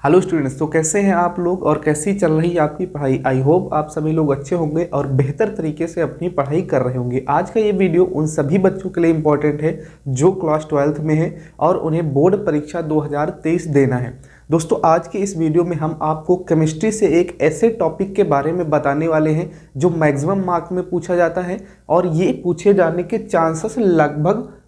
Hello students, तो कैसे हैं आप लोग और कैसी चल रही है आपकी पढ़ाई। आई होप आप सभी लोग अच्छे होंगे और बेहतर तरीके से अपनी पढ़ाई कर रहे होंगे। आज का ये वीडियो उन सभी बच्चों के लिए इम्पोर्टेंट है जो क्लास 12th में है और उन्हें बोर्ड परीक्षा 2023 देना है। दोस्तों, आज के इस वीडियो में हम आपको केमिस्ट्री से एक ऐसे टॉपिक के बारे में बताने वाले हैं जो मैक्सिमम मार्क्स में पूछा जाता है और ये पूछे जाने के चांसेस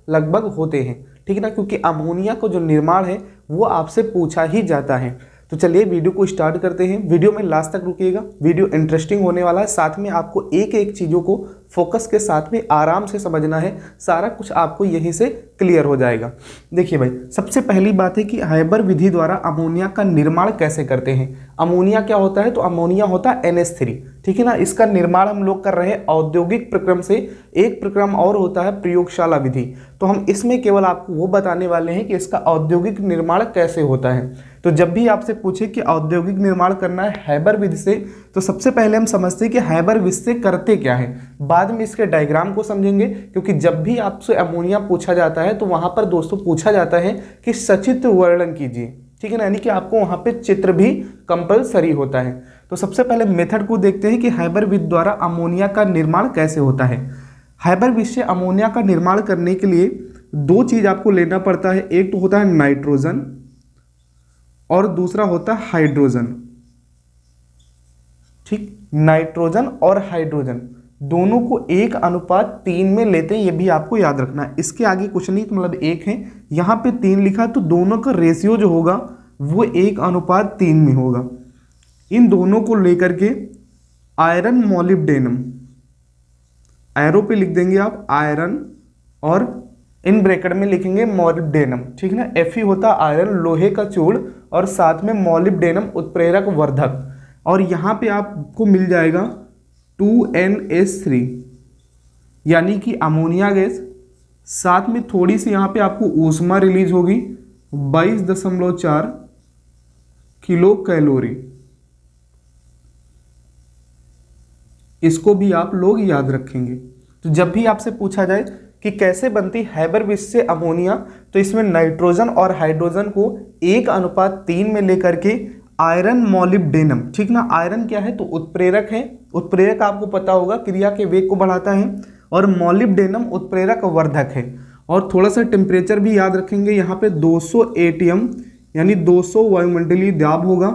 लगभग होते हैं, ठीक है ना, क्योंकि अमोनिया का जो निर्माण है वो आपसे पूछा ही जाता है। तो चलिए वीडियो को स्टार्ट करते हैं। वीडियो में लास्ट तक रुकिएगा, वीडियो इंटरेस्टिंग होने वाला है। साथ में आपको एक एक चीज़ों को फोकस के साथ में आराम से समझना है, सारा कुछ आपको यहीं से क्लियर हो जाएगा। देखिए भाई, सबसे पहली बात है कि हाइबर विधि द्वारा अमोनिया का निर्माण कैसे करते हैं। अमोनिया क्या होता है, तो अमोनिया होता है NH3, ठीक है ना। इसका निर्माण हम लोग कर रहे हैं औद्योगिक प्रक्रम से। एक प्रक्रम और होता है प्रयोगशाला विधि, तो हम इसमें केवल आपको वो बताने वाले हैं कि इसका औद्योगिक निर्माण कैसे होता है। तो जब भी आपसे पूछे कि औद्योगिक निर्माण करना है हाइबर विधि से, तो सबसे पहले हम समझते हैं कि हाइबर विधि से करते क्या है। बाद में इसके डायग्राम को समझेंगे, क्योंकि जब भी आपसे अमोनिया पूछा जाता है तो वहां पर दोस्तों पूछा जाता है कि सचित्र वर्णन कीजिए, ठीक है ना, यानी कि आपको वहां पे चित्र भी कंपलसरी होता है। तो सबसे पहले मेथड को देखते हैं कि हाइबर विधि द्वारा अमोनिया का निर्माण कैसे होता है। हाइबर विधि से अमोनिया का निर्माण करने के लिए दो चीज आपको लेना पड़ता है। एक तो होता है नाइट्रोजन और दूसरा होता है हाइड्रोजन, ठीक। नाइट्रोजन और हाइड्रोजन दोनों को 1:3 में लेते हैं, ये भी आपको याद रखना है। इसके आगे कुछ नहीं, तो मतलब 1 है, यहाँ पे 3 लिखा, तो दोनों का रेशियो जो होगा वो 1:3 में होगा। इन दोनों को लेकर के आयरन मोलिब्डेनम, एरो पे लिख देंगे आप आयरन और इन ब्रैकेट में लिखेंगे मोलिब्डेनम, ठीक है ना। Fe होता है आयरन, लोहे का चूर्ण, और साथ में मोलिब्डेनम उत्प्रेरक वर्धक। और यहाँ पे आपको मिल जाएगा 2NH3 यानी कि अमोनिया गैस। साथ में थोड़ी सी यहाँ पे आपको ऊष्मा रिलीज होगी 22.4 किलो कैलोरी। इसको भी आप लोग याद रखेंगे। तो जब भी आपसे पूछा जाए कि कैसे बनती हाइबर विधि से अमोनिया, तो इसमें नाइट्रोजन और हाइड्रोजन को 1:3 में लेकर के आयरन मोलिब्डेनम, ठीक ना। आयरन क्या है, तो उत्प्रेरक है। उत्प्रेरक आपको पता होगा क्रिया के वेग को बढ़ाता है, और मोलिब्डेनम उत्प्रेरक वर्धक है। और थोड़ा सा टेम्परेचर भी याद रखेंगे, यहाँ पे 200 ATM यानी 200 वायुमंडलीय दाब होगा,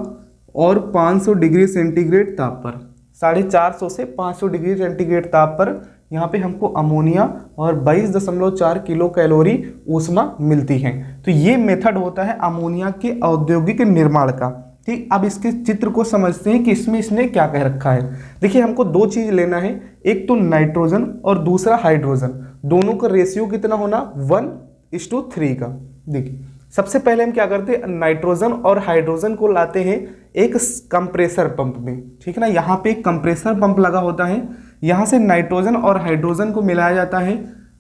और 500 डिग्री सेंटीग्रेड ताप पर, 450 से 500 डिग्री सेंटीग्रेड ताप पर यहाँ पे हमको अमोनिया और 22.4 किलो कैलोरी ऊष्मा मिलती है। तो ये मेथड होता है अमोनिया के औद्योगिक निर्माण का, ठीक। अब इसके चित्र को समझते हैं कि इसमें इसने क्या कह रखा है। देखिए, हमको दो चीज लेना है, एक तो नाइट्रोजन और दूसरा हाइड्रोजन। दोनों का रेशियो कितना होना, 1:3 का। देखिए, सबसे पहले हम क्या करते हैं, नाइट्रोजन और हाइड्रोजन को लाते हैं एक कंप्रेसर पंप में, ठीक है ना। यहाँ पे एक कंप्रेसर पंप लगा होता है, यहाँ से नाइट्रोजन और हाइड्रोजन को मिलाया जाता है।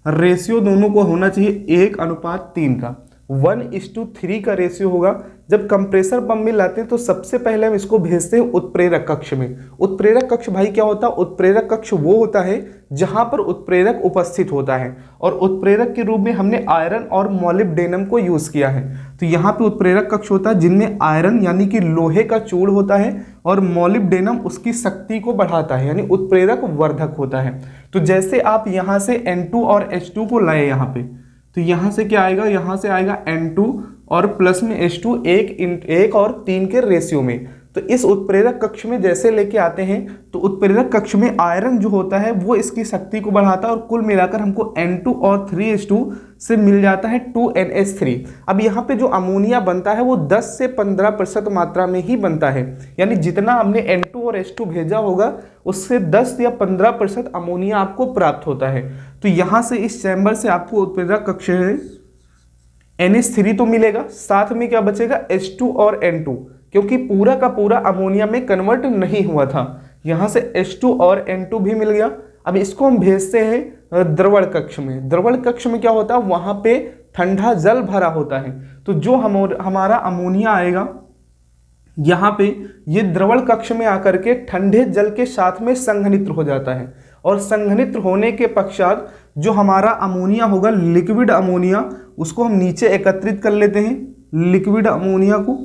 रेशियो दोनों को होना चाहिए 1:3 का, 1:3 का रेशियो होगा। जब कंप्रेसर पंप में लाते हैं तो सबसे पहले हम इसको भेजते हैं उत्प्रेरक कक्ष में। उत्प्रेरक कक्ष भाई क्या होता है, उत्प्रेरक कक्ष वो होता है जहां पर उत्प्रेरक उपस्थित होता है, और उत्प्रेरक के रूप में हमने आयरन और मोलिब्डेनम को यूज किया है। तो यहाँ पे उत्प्रेरक कक्ष होता है जिनमें आयरन यानी कि लोहे का चूर्ण होता है, और मोलिब्डेनम उसकी शक्ति को बढ़ाता है, यानी उत्प्रेरक वर्धक होता है। तो जैसे आप यहाँ से N2 और H2 को लाए यहाँ पे, तो यहाँ से क्या आएगा, यहाँ से आएगा N2 और प्लस में H2, 1 और 3 के रेशियो में। तो इस उत्प्रेरक कक्ष में जैसे लेके आते हैं, तो उत्प्रेरक कक्ष में आयरन जो होता है वो इसकी शक्ति को बढ़ाता है, और कुल मिलाकर हमको N2 और 3H2 से मिल जाता है 2NH3। अब यहाँ पे जो अमोनिया बनता है वो 10 से 15% मात्रा में ही बनता है, यानी जितना हमने N2 और H2 भेजा होगा उससे 10 या 15% अमोनिया आपको प्राप्त होता है। तो यहाँ से इस चैम्बर से आपको उत्प्रेरक कक्ष है NH3 तो मिलेगा, साथ में क्या बचेगा, H2 और N2, क्योंकि पूरा का पूरा अमोनिया में कन्वर्ट नहीं हुआ था। यहाँ से H2 और N2 भी मिल गया। अब इसको हम भेजते हैं द्रवण कक्ष में। द्रवण कक्ष में क्या होता है, वहां पे ठंडा जल भरा होता है। तो जो हमारा अमोनिया आएगा यहाँ पे, ये द्रवण कक्ष में आकर के ठंडे जल के साथ में संघनित्र हो जाता है, और संघनित्र होने के पश्चात जो हमारा अमोनिया होगा, लिक्विड अमोनिया, उसको हम नीचे एकत्रित कर लेते हैं लिक्विड अमोनिया को,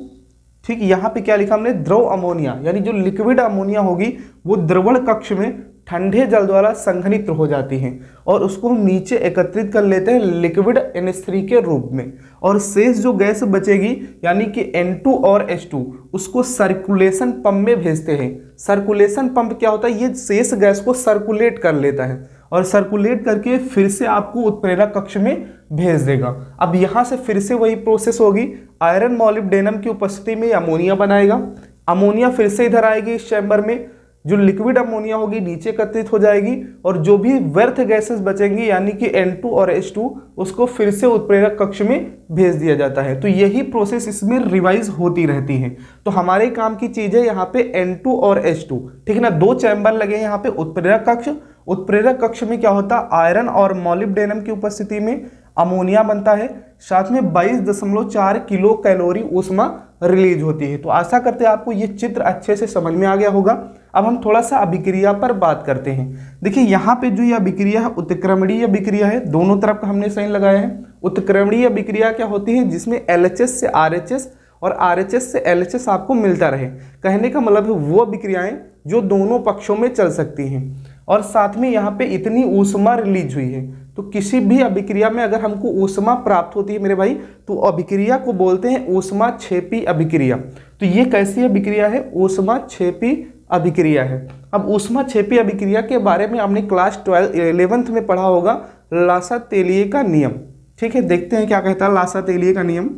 ठीक, यहाँ पे क्या लिखा हमने, द्रव अमोनिया, यानी जो लिक्विड अमोनिया होगी वो द्रवण कक्ष में ठंडे जल द्वारा संघनित हो जाती हैं और उसको हम नीचे एकत्रित कर लेते हैं लिक्विड NH3 के रूप में, और शेष जो गैस बचेगी यानी कि N2 और H2 उसको सर्कुलेशन पंप में भेजते हैं। सर्कुलेशन पंप क्या होता है, ये शेष गैस को सर्कुलेट कर लेता है और सर्कुलेट करके फिर से आपको उत्प्रेरक कक्ष में भेज देगा। अब यहाँ से फिर से वही प्रोसेस होगी, आयरन मॉलिब्डेनम की उपस्थिति में अमोनिया बनाएगा, अमोनिया फिर से इधर आएगी इस चैम्बर में, जो लिक्विड अमोनिया होगी नीचे एकत्रित हो जाएगी और जो भी व्यर्थ गैसेस बचेंगी यानी कि N2 और H2 उसको फिर से उत्प्रेरक कक्ष में भेज दिया जाता है। तो यही प्रोसेस इसमें रिवाइज होती रहती है। तो हमारे काम की चीज है यहाँ पे N2 और H2, ठीक है ना, दो चैम्बर लगे हैं यहाँ पे उत्प्रेरक कक्ष। उत्प्रेरक कक्ष में क्या होता है, आयरन और मॉलिब्डेनम की उपस्थिति में अमोनिया बनता है, साथ में 22.4 किलो कैलोरी ऊष्मा रिलीज होती है। तो आशा करते हैं आपको ये चित्र अच्छे से समझ में आ गया होगा। अब हम थोड़ा सा अभिक्रिया पर बात करते हैं। देखिए यहाँ पे जो ये अभिक्रिया है उत्क्रमणीय अभिक्रिया है, दोनों तरफ का हमने साइन लगाया है। उत्क्रमणीय अभिक्रिया क्या होती है, जिसमें LHS से RHS और RHS से LHS आपको मिलता रहे। कहने का मतलब है वो अभिक्रियाएं जो दोनों पक्षों में चल सकती हैं और साथ में यहाँ पे इतनी ऊष्मा रिलीज हुई है। तो किसी भी अभिक्रिया में अगर हमको ऊष्मा प्राप्त होती है मेरे भाई, तो अभिक्रिया को बोलते हैं ऊष्माक्षेपी अभिक्रिया। तो ये कैसी अभिक्रिया है, ऊष्माक्षेपी अभिक्रिया है। अब ऊष्माक्षेपी अभिक्रिया के बारे में आपने क्लास 11th में पढ़ा होगा, लासा-तेलिए का नियम। ठीक है, देखते हैं क्या कहता है लासा-तेलिए का नियम।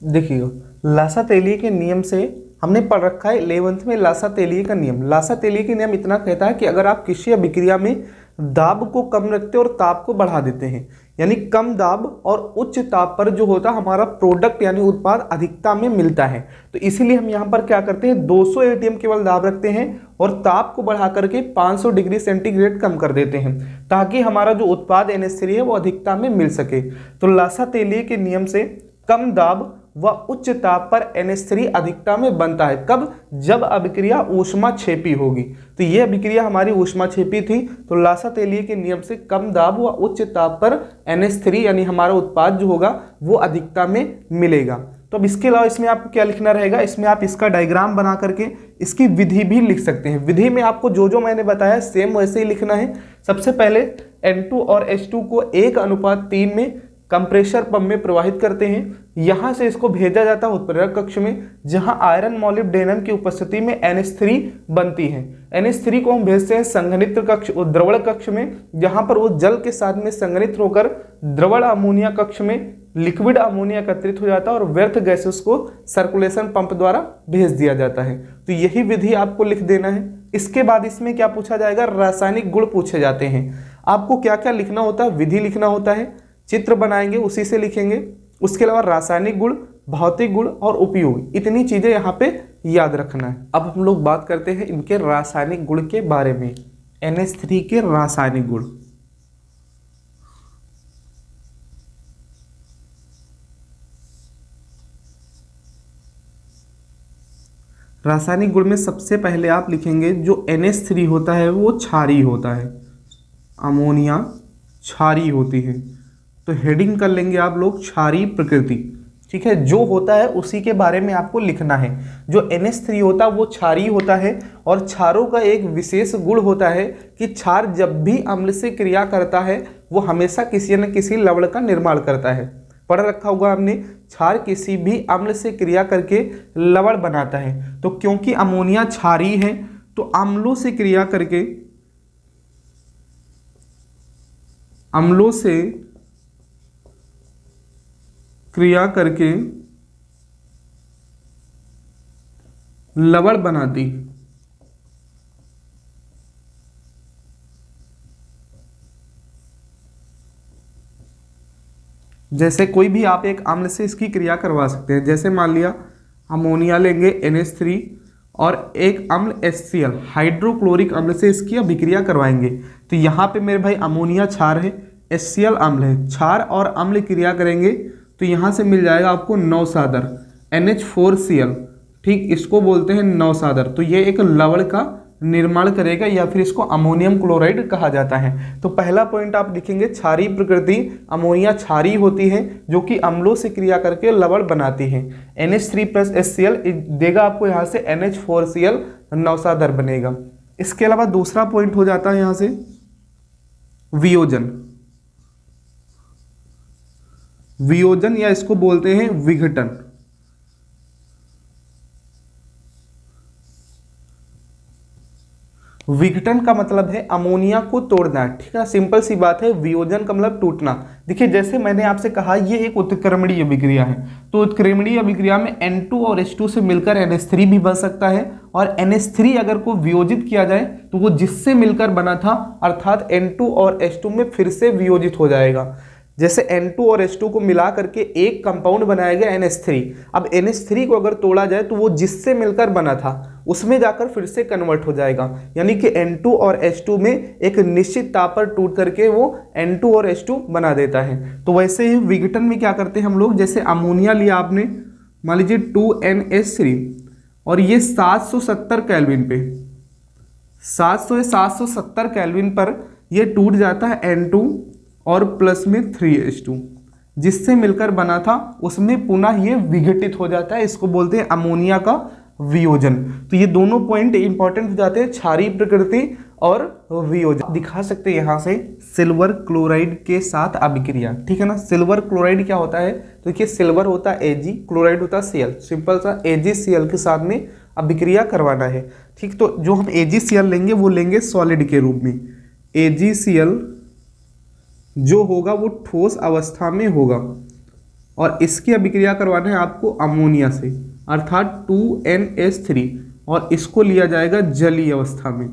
देखिए लासा-तेलिए के नियम से हमने पढ़ रखा है 11th में लासा-तेलिए का नियम। लासा-तेलिए का नियम इतना कहता है कि अगर आप किसी अभिक्रिया में दाब को कम रखते और ताप को बढ़ा देते हैं, यानी कम दाब और उच्च ताप पर जो होता है हमारा प्रोडक्ट यानी उत्पाद अधिकता में मिलता है। तो इसीलिए हम यहाँ पर क्या करते हैं, 200 ATM केवल दाब रखते हैं और ताप को बढ़ा करके 500 डिग्री सेंटीग्रेड कम कर देते हैं, ताकि हमारा जो उत्पाद NH3 है वो अधिकता में मिल सके। तो लासा-तेलिए के नियम से कम दाब व उच्च ताप पर NH3 अधिकता में बनता है। कब, जब अभिक्रिया ऊष्माक्षेपी होगी। तो ये अभिक्रिया हमारी ऊष्माक्षेपी थी, तो लासा-तेलिए के नियम से कम दाब व उच्च ताप पर NH3 यानी हमारा उत्पाद जो होगा वो अधिकता में मिलेगा। तो अब इसके अलावा इसमें आपको क्या लिखना रहेगा, इसमें आप इसका डायग्राम बना करके इसकी विधि भी लिख सकते हैं। विधि में आपको जो जो मैंने बताया सेम वैसे ही लिखना है। सबसे पहले N2 और H2 को 1:3 में कंप्रेसर पंप में प्रवाहित करते हैं। यहाँ से इसको भेजा जाता है उत्प्रेरक कक्ष में, जहाँ आयरन मॉलिब्डेनम की उपस्थिति में NH3 बनती है। NH3 को हम भेजते हैं संघनित्र कक्ष, द्रवण कक्ष में, जहाँ पर वो जल के साथ में संघनित होकर द्रवण अमोनिया कक्ष में लिक्विड अमोनिया एकत्रित हो जाता है और व्यर्थ गैसेस को सर्कुलेशन पंप द्वारा भेज दिया जाता है। तो यही विधि आपको लिख देना है। इसके बाद इसमें क्या पूछा जाएगा, रासायनिक गुण पूछे जाते हैं। आपको क्या क्या लिखना होता है, विधि लिखना होता है, चित्र बनाएंगे उसी से लिखेंगे। उसके अलावा रासायनिक गुण, भौतिक गुण और उपयोग, इतनी चीजें यहाँ पे याद रखना है। अब हम लोग बात करते हैं इनके रासायनिक गुण के बारे में। NH3 के रासायनिक गुण, रासायनिक गुण में सबसे पहले आप लिखेंगे जो NH3 होता है वो क्षारीय होता है, अमोनिया क्षारीय होती है। तो हेडिंग कर लेंगे आप लोग क्षारीय प्रकृति। ठीक है, जो होता है उसी के बारे में आपको लिखना है। जो NH3 होता है वो क्षारीय होता है और क्षारों का एक विशेष गुण होता है कि क्षार जब भी अम्ल से क्रिया करता है वो हमेशा किसी न किसी लवण का निर्माण करता है। पढ़ रखा होगा हमने, क्षार किसी भी अम्ल से क्रिया करके लवण बनाता है। तो क्योंकि अमोनिया क्षारीय है तो अम्लों से क्रिया करके, अम्लों से क्रिया करके लवण बनाती। जैसे कोई भी आप एक अम्ल से इसकी क्रिया करवा सकते हैं। जैसे मान लिया अमोनिया लेंगे NH3 और एक अम्ल HCl हाइड्रोक्लोरिक अम्ल से इसकी अभिक्रिया करवाएंगे। तो यहाँ पे मेरे भाई अमोनिया क्षार है, HCl अम्ल है, क्षार और अम्ल क्रिया करेंगे तो यहाँ से मिल जाएगा आपको नौसादर NH4Cl। ठीक, इसको बोलते हैं नौसादर। तो ये एक लवण का निर्माण करेगा या फिर इसको अमोनियम क्लोराइड कहा जाता है। तो पहला पॉइंट आप लिखेंगे क्षारीय प्रकृति, अमोनिया क्षारीय होती है जो कि अम्लों से क्रिया करके लवण बनाती है। NH3+HCl देगा आपको यहाँ से NH4Cl, नौसादर बनेगा। इसके अलावा दूसरा पॉइंट हो जाता है यहाँ से वियोजन। वियोजन या इसको बोलते हैं विघटन। विघटन का मतलब है अमोनिया को तोड़ना, ठीक है, सिंपल सी बात है। वियोजन का मतलब टूटना। देखिए जैसे मैंने आपसे कहा ये एक उत्क्रमणीय अभिक्रिया है, तो उत्क्रमणीय अभिक्रिया में N2 और H2 से मिलकर NH3 भी बन सकता है, और NH3 अगर को वियोजित किया जाए तो वो जिससे मिलकर बना था अर्थात N2 और H2 में फिर से वियोजित हो जाएगा। जैसे N2 और H2 को मिला करके एक कंपाउंड बनाया गया NH3। अब NH3 को अगर तोड़ा जाए तो वो जिससे मिलकर बना था उसमें जाकर फिर से कन्वर्ट हो जाएगा, यानी कि N2 और H2 में एक निश्चित ताप पर टूट करके वो N2 और H2 बना देता है। तो वैसे ही विघटन में क्या करते हैं हम लोग, जैसे अमोनिया लिया आपने, मान लीजिए 2NH3 और ये 770 केल्विन पे 770 केल्विन पर ये टूट जाता है N2 और प्लस में 3H2 जिससे मिलकर बना था उसमें पुनः ये विघटित हो जाता है। इसको बोलते हैं अमोनिया का वियोजन। तो ये दोनों पॉइंट इंपॉर्टेंट हो जाते हैं, क्षारीय प्रकृति और वियोजन। दिखा सकते हैं यहाँ से सिल्वर क्लोराइड के साथ अभिक्रिया, ठीक है ना। सिल्वर क्लोराइड क्या होता है, तो देखिए सिल्वर होता है Ag, क्लोराइड होता है Cl, सिंपल सा AgCl के साथ में अभिक्रिया करवाना है। ठीक, तो जो हम AgCl लेंगे वो लेंगे सॉलिड के रूप में। AgCl जो होगा वो ठोस अवस्था में होगा और इसकी अभिक्रिया करवाना है आपको अमोनिया से अर्थात 2NH3, और इसको लिया जाएगा जलीय अवस्था में।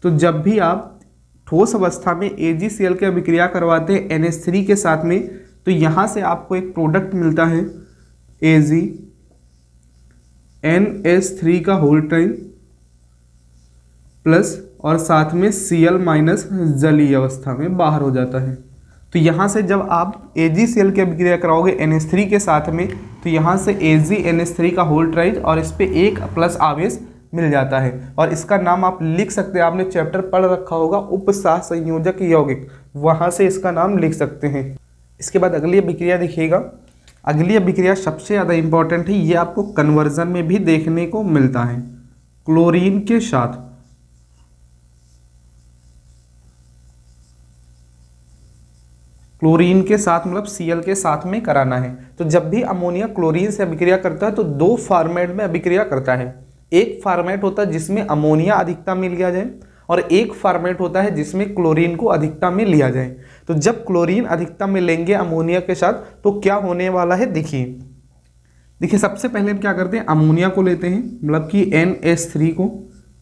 तो जब भी आप ठोस अवस्था में AgCl की अभिक्रिया करवाते हैं NH3 के साथ में, तो यहाँ से आपको एक प्रोडक्ट मिलता है AgNH3 का होल टाइम प्लस और साथ में Cl माइनस जलीय अवस्था में बाहर हो जाता है। तो यहाँ से जब आप AgCl की अभिक्रिया कराओगे NH3 के साथ में, तो यहाँ से AgNH3 का होल ट्राइज और इस पे एक प्लस आवेश मिल जाता है, और इसका नाम आप लिख सकते हैं, आपने चैप्टर पढ़ रखा होगा उपसह संयोजक यौगिक, वहाँ से इसका नाम लिख सकते हैं। इसके बाद अगली अभिक्रिया देखिएगा। अगली अभिक्रिया सबसे ज़्यादा इंपॉर्टेंट है, ये आपको कन्वर्जन में भी देखने को मिलता है। क्लोरीन के साथ मतलब Cl के साथ में कराना है। तो जब भी अमोनिया क्लोरीन से अभिक्रिया करता है तो दो फॉर्मेट में अभिक्रिया करता है। एक फॉर्मेट होता है जिसमें अमोनिया अधिकता में लिया जाए, और एक फॉर्मेट होता है जिसमें क्लोरीन को अधिकता में लिया जाए। तो जब क्लोरीन अधिकता में लेंगे अमोनिया के साथ तो क्या होने वाला है, देखिए सबसे पहले हम क्या करते हैं, अमोनिया को लेते हैं मतलब कि NH3 को,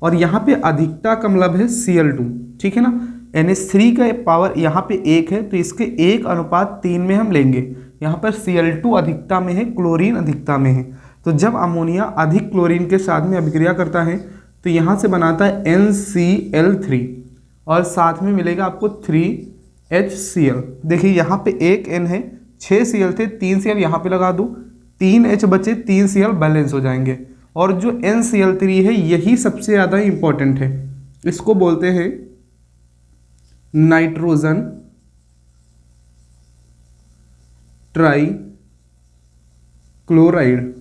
और यहाँ पे अधिकता का मतलब है Cl2, ठीक है ना। NH3 का पावर यहाँ पे 1 है तो इसके 1:3 में हम लेंगे। यहाँ पर Cl2 अधिकता में है, क्लोरीन अधिकता में है। तो जब अमोनिया अधिक क्लोरीन के साथ में अभिक्रिया करता है तो यहाँ से बनाता है NCl3 और साथ में मिलेगा आपको 3HCl। देखिए यहाँ पे एक N है, 6 Cl थे, 3 Cl यहाँ पे लगा दूँ, 3 H बचे, 3 Cl बैलेंस हो जाएंगे। और जो NCl3 है यही सबसे ज़्यादा इंपॉर्टेंट है, इसको बोलते हैं नाइट्रोजन ट्राई क्लोराइड,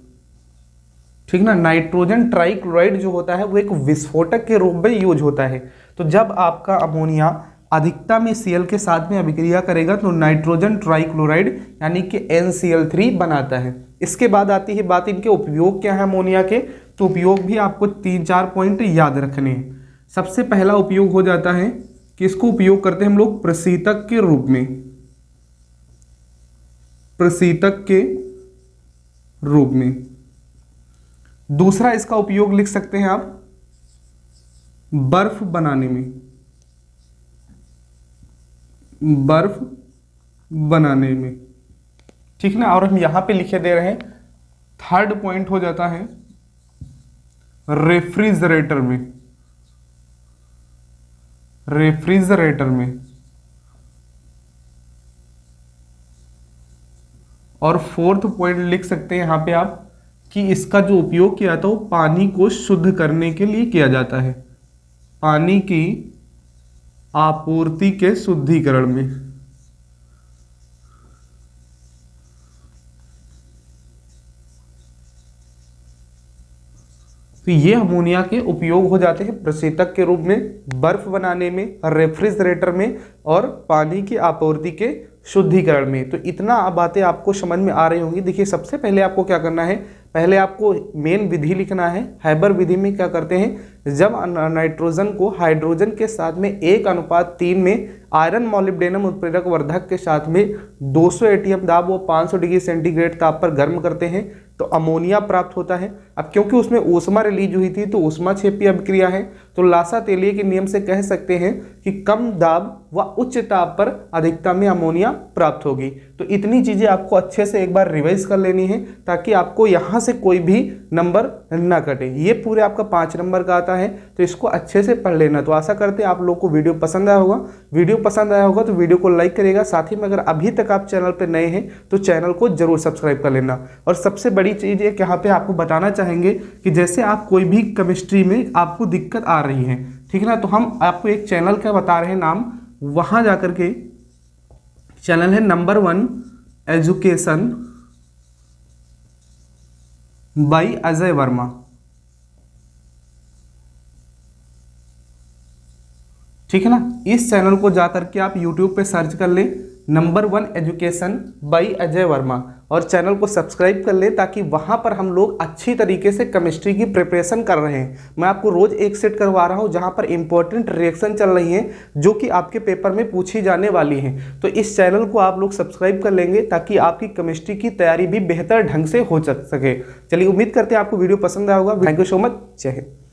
ठीक ना। नाइट्रोजन ट्राई क्लोराइड जो होता है वो एक विस्फोटक के रूप में यूज होता है। तो जब आपका अमोनिया अधिकता में Cl के साथ में अभिक्रिया करेगा तो नाइट्रोजन ट्राई क्लोराइड यानी कि NCl3 बनाता है। इसके बाद आती है बात इनके उपयोग क्या है अमोनिया के, तो उपयोग भी आपको 3-4 पॉइंट याद रखने हैं। सबसे पहला उपयोग हो जाता है कि इसको उपयोग करते हैं हम लोग प्रशीतक के रूप में, प्रशीतक के रूप में। दूसरा इसका उपयोग लिख सकते हैं आप बर्फ बनाने में, बर्फ बनाने में, ठीक ना। और हम यहां पे लिखे दे रहे हैं थर्ड पॉइंट हो जाता है रेफ्रिजरेटर में, रेफ्रिजरेटर में। और फोर्थ पॉइंट लिख सकते हैं यहाँ पे आप कि इसका जो उपयोग किया था वो पानी को शुद्ध करने के लिए किया जाता है, पानी की आपूर्ति के शुद्धिकरण में। तो ये अमोनिया के उपयोग हो जाते हैं प्रशीतक के रूप में, बर्फ बनाने में, रेफ्रिजरेटर में और पानी की आपूर्ति के शुद्धिकरण में। तो इतना बातें आपको समझ में आ रही होंगी। देखिए सबसे पहले आपको क्या करना है, पहले आपको मेन विधि लिखना है। हैबर विधि में क्या करते हैं, जब नाइट्रोजन को हाइड्रोजन के साथ में 1:3 में आयरन मॉलिब्डेनम उत्प्रेरक वर्धक के साथ में 200 एटीएम दाब व 500 डिग्री सेंटीग्रेड ताप पर गर्म करते हैं तो अमोनिया प्राप्त होता है। अब क्योंकि उसमें ऊष्मा रिलीज हुई थी तो ऊष्माक्षेपीय अभिक्रिया है, तो लासा तेलिए के नियम से कह सकते हैं कि कम दाब व उच्च ताप पर अधिकता में अमोनिया प्राप्त होगी। तो इतनी चीजें आपको अच्छे से एक बार रिवाइज कर लेनी है ताकि आपको यहाँ से कोई भी नंबर ना कटे। ये पूरे आपका 5 नंबर का आता है, तो इसको अच्छे से पढ़ लेना। तो आशा करते हैं आप लोग को वीडियो पसंद आया होगा। वीडियो पसंद आया होगा तो वीडियो को लाइक करिएगा, साथ ही में अगर अभी तक आप चैनल पर नए हैं तो चैनल को जरूर सब्सक्राइब कर लेना। और सबसे बड़ी चीज़ एक यहाँ पे आपको बताना चाहेंगे कि जैसे आप कोई भी केमिस्ट्री में आपको दिक्कत आ रही है, ठीक है ना, तो हम आपको एक चैनल का बता रहे हैं नाम, वहाँ जाकर के चैनल है number 1 education by Ajay Verma. ठीक है ना, इस चैनल को जाकर के आप YouTube पे सर्च कर लें number 1 education by Ajay Verma और चैनल को सब्सक्राइब कर लें ताकि वहाँ पर हम लोग अच्छी तरीके से केमिस्ट्री की प्रिपरेशन कर रहे हैं। मैं आपको रोज़ एक सेट करवा रहा हूँ जहाँ पर इंपॉर्टेंट रिएक्शन चल रही हैं जो कि आपके पेपर में पूछी जाने वाली हैं। तो इस चैनल को आप लोग सब्सक्राइब कर लेंगे ताकि आपकी केमिस्ट्री की तैयारी भी बेहतर ढंग से हो सके। चलिए, उम्मीद करते हैं आपको वीडियो पसंद आया होगा। Thank you so much. जय हिंद।